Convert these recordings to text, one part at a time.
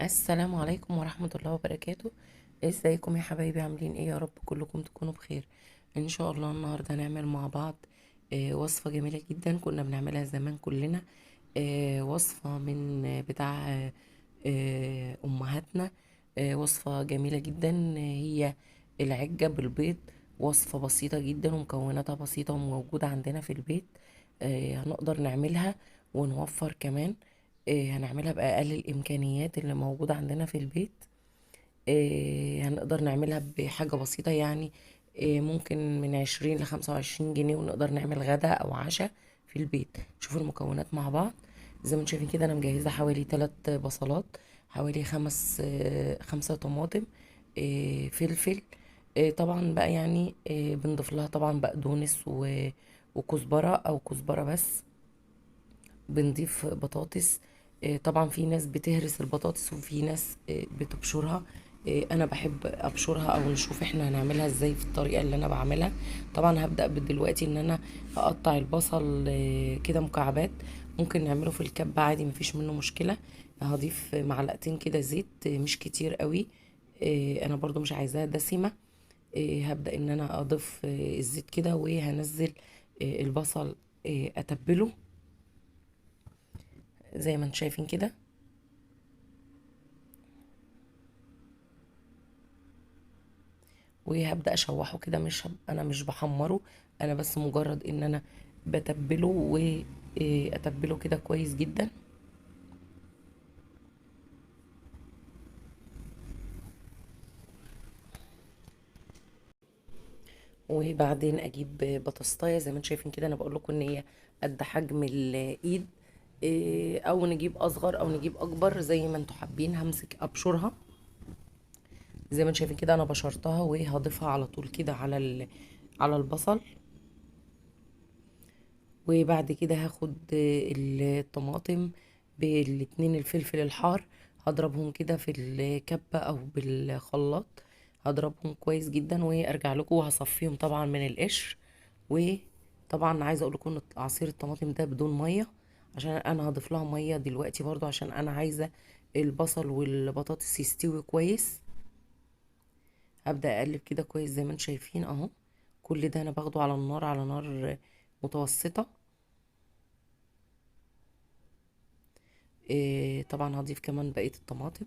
السلام عليكم ورحمة الله وبركاته. ازيكم يا حبايبي؟ عاملين ايه؟ يا رب كلكم تكونوا بخير ان شاء الله. النهاردة هنعمل مع بعض وصفة جميلة جدا كنا بنعملها زمان كلنا. وصفة من بتاع امهاتنا. وصفة جميلة جدا. هي العجة بالبيض. وصفة بسيطة جدا ومكوناتها بسيطة وموجودة عندنا في البيت. هنقدر نعملها ونوفر كمان. هنعملها بأقل الإمكانيات اللي موجودة عندنا في البيت. هنقدر نعملها بحاجة بسيطة يعني. ممكن من 20 ل25 جنيه ونقدر نعمل غدا أو عشاء في البيت. شوفوا المكونات مع بعض. زي ما انتم شايفين كده أنا مجهزة حوالي 3 بصلات، حوالي 5 طماطم، فلفل. طبعا بقى يعني بنضيف لها طبعا بقدونس وكزبرة أو كزبرة بس. بنضيف بطاطس. طبعا في ناس بتهرس البطاطس وفي ناس بتبشرها. انا بحب ابشرها او نشوف احنا هنعملها ازاي في الطريقه اللي انا بعملها. طبعا هبدا دلوقتي ان انا اقطع البصل كده مكعبات. ممكن نعمله في الكبه عادي مفيش منه مشكله. هضيف معلقتين كده زيت، مش كتير قوي. انا برضو مش عايزاها دسمه. هبدا ان انا اضيف الزيت كده وهنزل البصل، اتبله زي ما انتم شايفين كده. وهبدأ اشوحه كده، مش انا مش بحمره. انا بس مجرد ان انا بتبله واتبله كده كويس جدا. وبعدين اجيب بطاطايه زي ما انتم شايفين كده. انا بقول لكم ان هي قد حجم الايد. او نجيب اصغر او نجيب اكبر زي ما انتم حابين. همسك ابشرها زي ما انتم شايفين كده. انا بشرتها وهضيفها على طول كده على البصل. وبعد كده هاخد الطماطم بالاتنين الفلفل الحار. هضربهم كده في الكبة او بالخلاط. هضربهم كويس جدا وارجع لكم وهصفيهم طبعا من القشر. وطبعا عايزه اقول لكم ان عصير الطماطم ده بدون ميه، عشان انا هضيف لها ميه دلوقتي برضو عشان انا عايزه البصل والبطاطس يستوي كويس. هبدأ اقلب كده كويس زي ما انتم شايفين اهو. كل ده انا باخده على النار، على نار متوسطة. طبعا هضيف كمان بقية الطماطم.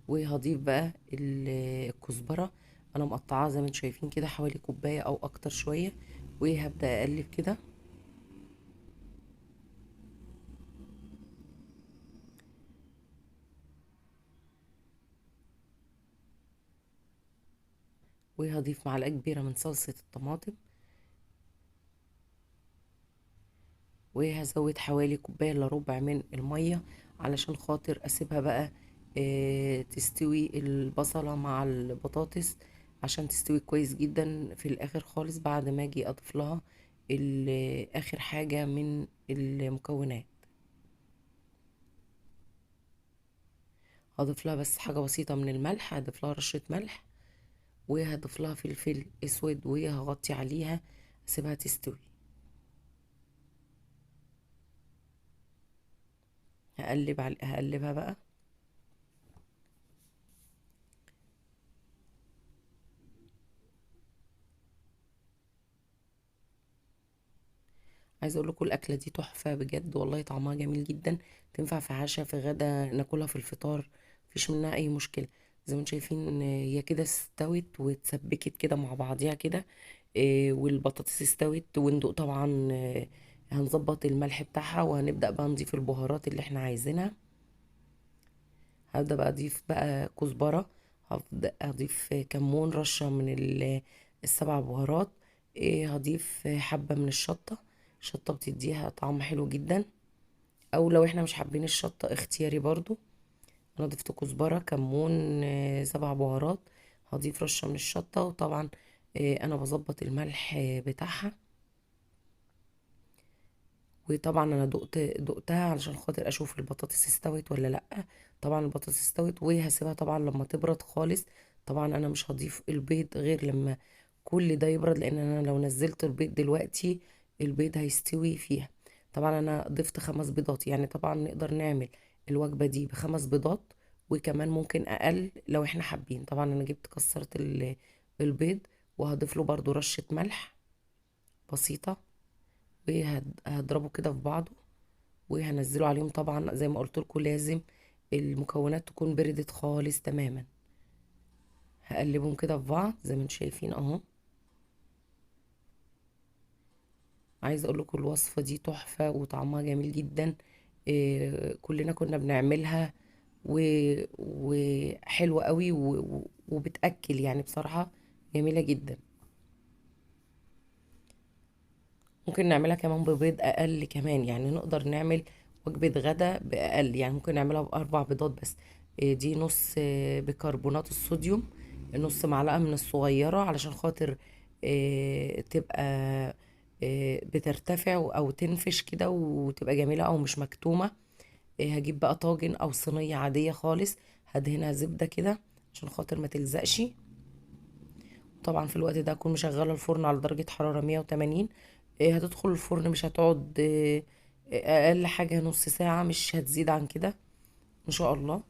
وهضيف بقى الكزبرة. انا مقطعاها زي ما انتم شايفين كده حوالي كوباية او اكتر شوية. وهبدأ اقلب كده. وهضيف معلقة كبيرة من صلصة الطماطم. وهزود حوالي كوباية الا ربع من المية علشان خاطر اسيبها بقى تستوي البصلة مع البطاطس، عشان تستوي كويس جدا في الاخر خالص بعد ما اجي اضيف لها اخر حاجة من المكونات. هضيف لها بس حاجة بسيطة من الملح، هضيف لها رشة ملح. وهضيف لها فلفل اسود وهغطي عليها اسيبها تستوي. هقلبها بقى. عايزه اقول لكم الاكله دي تحفه بجد والله، طعمها جميل جدا. تنفع في عشاء في غدا ناكلها في الفطار. مفيش منها اي مشكله. زي ما انتم شايفين هي كده استوت واتسبكت كده مع بعضيها كده. والبطاطس استوت وندوق طبعا. هنظبط الملح بتاعها وهنبدأ بقى نضيف البهارات اللي احنا عايزينها. هبدأ بقى اضيف بقى كزبرة. هبدأ اضيف كمون رشة من ال7 بهارات. هضيف حبة من الشطة. الشطة بتديها طعم حلو جدا. او لو احنا مش حابين الشطة اختياري برضو. انا ضفت كزبرة كمون 7 بهارات. هضيف رشة من الشطة وطبعا انا بظبط الملح بتاعها. وطبعا انا دقتها علشان خاطر اشوف البطاطس استوت ولا لا. طبعا البطاطس استوت وهسيبها طبعا لما تبرد خالص. طبعا انا مش هضيف البيض غير لما كل ده يبرد، لان انا لو نزلت البيض دلوقتي البيض هيستوي فيها. طبعا انا ضفت 5 بيضات، يعني طبعا نقدر نعمل الوجبة دي ب5 بيضات، وكمان ممكن اقل لو احنا حابين. طبعا انا جبت كسرت البيض، وهضيف له برضو رشة ملح بسيطة، وهضربه كده في بعضه، وهنزله عليهم. طبعا زي ما قلت لكم لازم المكونات تكون بردت خالص تماما. هقلبهم كده في بعض زي ما انتم شايفين اهو. عايزه اقول لكم الوصفه دي تحفه وطعمها جميل جدا. كلنا كنا بنعملها، وحلوه قوي، وبتاكل يعني بصراحه جميله جدا. ممكن نعملها كمان ببيض اقل كمان، يعني نقدر نعمل وجبه غدا باقل، يعني ممكن نعملها ب4 بيضات بس. دي نص بيكربونات الصوديوم، نص معلقه من الصغيره، علشان خاطر تبقى بترتفع او تنفش كده وتبقى جميله او مش مكتومه. هجيب بقى طاجن او صينيه عاديه خالص، هدهنها زبده كده عشان خاطر ما تلزقش. طبعا في الوقت ده اكون مشغله الفرن على درجه حراره 180. هتدخل الفرن مش هتقعد اقل حاجه نص ساعه، مش هتزيد عن كده ان شاء الله.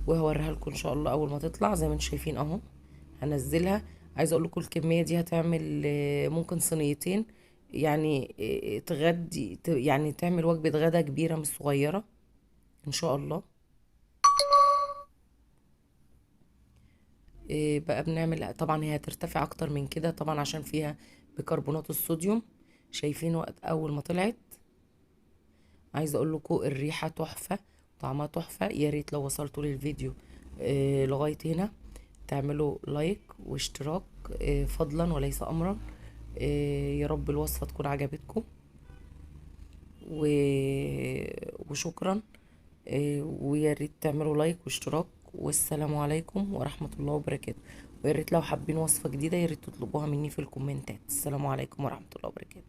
وهوريها لكم ان شاء الله اول ما تطلع زي ما انتم شايفين اهو. هنزلها. عايزه اقول لكم الكميه دي هتعمل ممكن صينيتين، يعني تغدي يعني تعمل وجبه غدا كبيره مش صغيره ان شاء الله. بقى بنعمل طبعا هي هترتفع اكتر من كده طبعا عشان فيها بيكربونات الصوديوم. شايفين وقت اول ما طلعت؟ عايزه اقول لكم الريحه تحفه، طعمها تحفه. يا ريت لو وصلتوا للفيديو لغايه هنا تعملوا لايك واشتراك، فضلا وليس امرا. يا رب الوصفه تكون عجبتكم، و... وشكرا. ويا ريت تعملوا لايك واشتراك، والسلام عليكم ورحمة الله وبركاته. ويا ريت لو حابين وصفة جديدة يا ريت تطلبوها مني في الكومنتات. السلام عليكم ورحمة الله وبركاته.